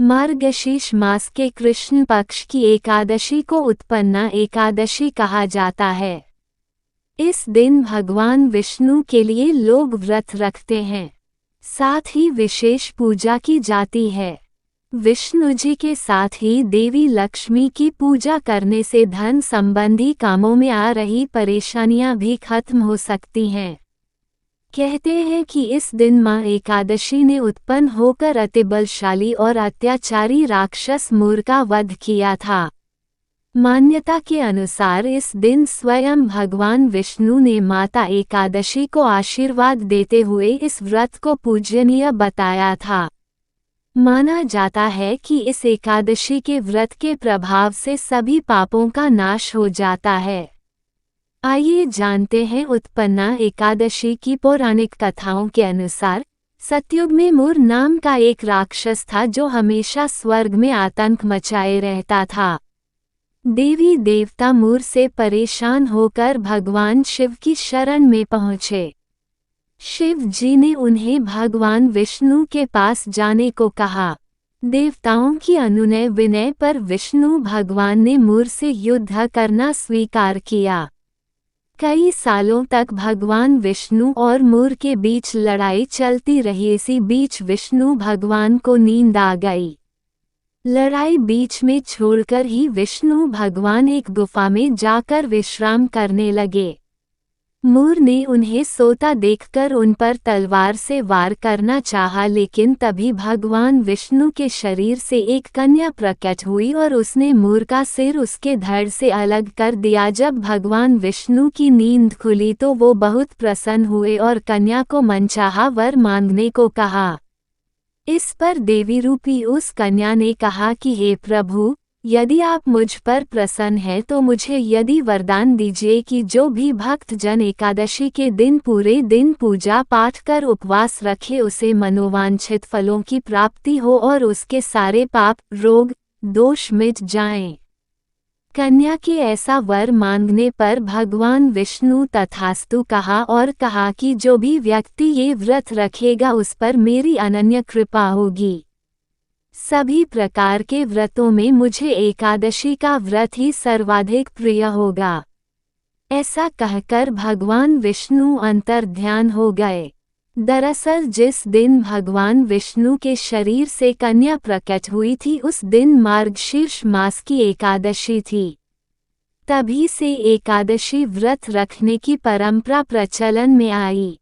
मार्गशीर्ष मास के कृष्ण पक्ष की एकादशी को उत्पन्ना एकादशी कहा जाता है। इस दिन भगवान विष्णु के लिए लोग व्रत रखते हैं, साथ ही विशेष पूजा की जाती है। विष्णु जी के साथ ही देवी लक्ष्मी की पूजा करने से धन संबंधी कामों में आ रही परेशानियां भी खत्म हो सकती हैं। कहते हैं कि इस दिन मां एकादशी ने उत्पन्न होकर अति बलशाली और अत्याचारी राक्षस मूर का वध किया था। मान्यता के अनुसार इस दिन स्वयं भगवान विष्णु ने माता एकादशी को आशीर्वाद देते हुए इस व्रत को पूजनीय बताया था। माना जाता है कि इस एकादशी के व्रत के प्रभाव से सभी पापों का नाश हो जाता है। आइए जानते हैं उत्पन्ना एकादशी की पौराणिक कथाओं के अनुसार सतयुग में मूर नाम का एक राक्षस था जो हमेशा स्वर्ग में आतंक मचाए रहता था। देवी देवता मूर से परेशान होकर भगवान शिव की शरण में पहुँचे। शिव जी ने उन्हें भगवान विष्णु के पास जाने को कहा। देवताओं की अनुनय विनय पर विष्णु भगवान ने मूर से युद्ध करना स्वीकार किया। कई सालों तक भगवान विष्णु और मूर के बीच लड़ाई चलती रही। इसी बीच विष्णु भगवान को नींद आ गई। लड़ाई बीच में छोड़कर ही विष्णु भगवान एक गुफा में जाकर विश्राम करने लगे। मूर ने उन्हें सोता देखकर उन पर तलवार से वार करना चाहा, लेकिन तभी भगवान विष्णु के शरीर से एक कन्या प्रकट हुई और उसने मूर का सिर उसके धड़ से अलग कर दिया। जब भगवान विष्णु की नींद खुली तो वो बहुत प्रसन्न हुए और कन्या को मनचाहा वर मांगने को कहा। इस पर देवी रूपी उस कन्या ने कहा कि हे प्रभु, यदि आप मुझ पर प्रसन्न हैं तो मुझे यदि वरदान दीजिए कि जो भी भक्त जन एकादशी के दिन पूरे दिन पूजा पाठ कर उपवास रखे उसे मनोवांछित फलों की प्राप्ति हो और उसके सारे पाप रोग दोष मिट जाएं। कन्या के ऐसा वर मांगने पर भगवान विष्णु तथास्तु कहा और कहा कि जो भी व्यक्ति ये व्रत रखेगा उस पर मेरी अनन्य कृपा होगी। सभी प्रकार के व्रतों में मुझे एकादशी का व्रत ही सर्वाधिक प्रिय होगा। ऐसा कहकर भगवान विष्णु अंतर्ध्यान हो गए। दरअसल जिस दिन भगवान विष्णु के शरीर से कन्या प्रकट हुई थी उस दिन मार्गशीर्ष मास की एकादशी थी। तभी से एकादशी व्रत रखने की परंपरा प्रचलन में आई।